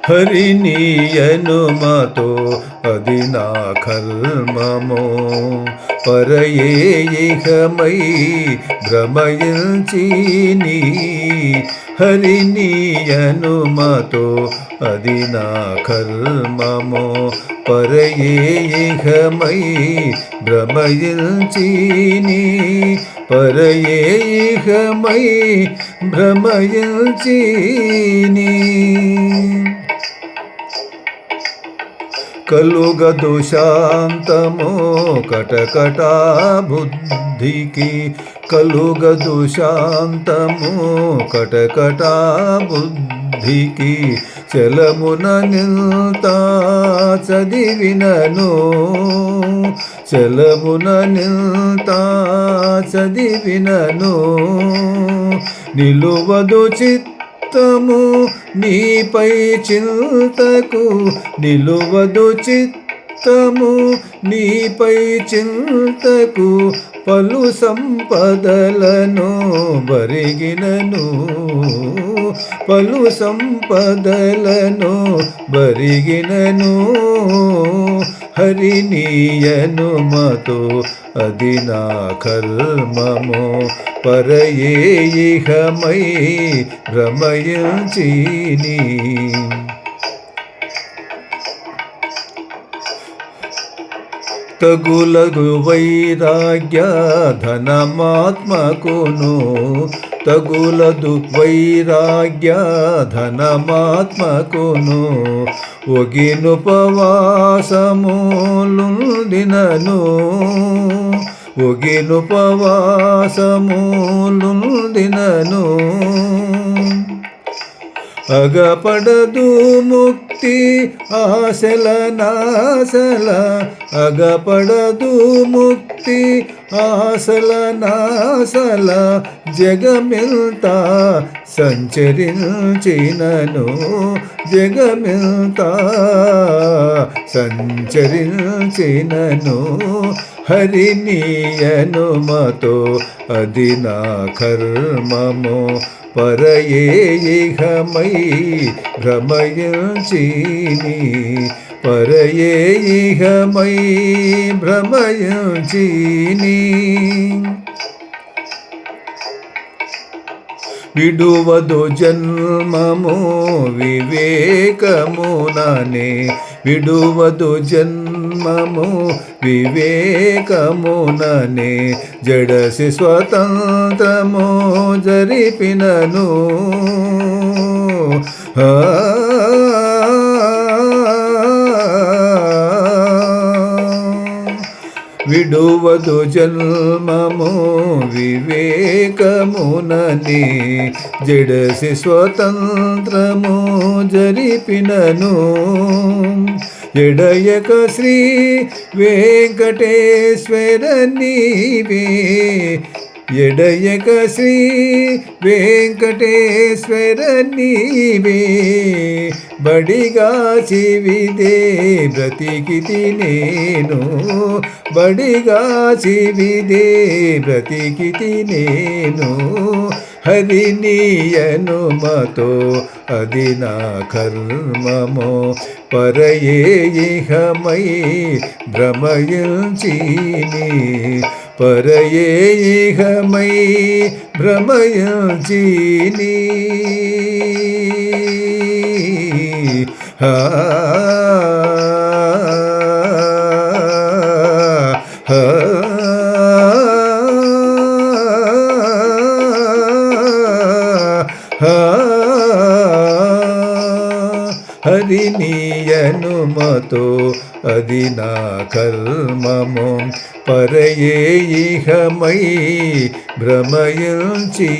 హరిని అనుమతో అది నా కర్మమో పరయే ఇహమై భ్రమయించిని హరిని అనుమతో అది నా కర్మమో పరయే ఇహమై భ్రమయించిని పరయే ఇహమై భ్రమయించిని కలుగదు శాంతమో కటకటా బుద్ధికి కలుగదు శాంతమో కటకటా బుద్ధికి చలమున నిల్తా చదివినను చలమున నిల్తా చదివినను నిలువదు చిత్తము నీపై చింతకు నిలువదు చిత్తము నీపై చింతకు పలు సంపదలను బరిగినను పలు సంపదలను బరిగినను హరిని అనుమతో అది నా కర్మమో పరయే ఇహమై భ్రమయించిని తగులగు వైరాగ్య ధనమాత్మకును తగులదు వైరాగ్య ధనమాత్మకును ఒగినుపవాసములుందినను ఒగినుపవాసములుందినను అగపడదు ముక్తి ఆశల నాశల అగపడదు ముక్తి ఆశల నాశల జగమిల్తా సంచరించినను జగమిల్తా సంచరించినను హరిని అనుమతో అది నా కర్మమో పరయే ఇహమై భ్రమయించిని పరయే ఇహమై భ్రమయించిని విడువదు జన్మము వివేకముననే విడువదు జన్మము వివేకముననే జడసి స్వతంత్రము జరిపినను విడువదు జన్మము వివేకమునని జడసి స్వతంత్రము జరిపినను ఎడయక శ్రీ వెంకటేశ్వర నీవే ఎడయక శ్రీ వెంకటేశ్వర నీవే బడిగా చివిదే బ్రతికితి నేను బడిగా చివిదే బ్రతికితి నేను హరిని అనుమతో అది నా కర్మమో పరయే ఇహమై భ్రమయించిని పరయే ఇహమై భ్రమయించిని హరిని అనుమతో అది నా కర్మమో పరయే ఇహమై భ్రమయించిని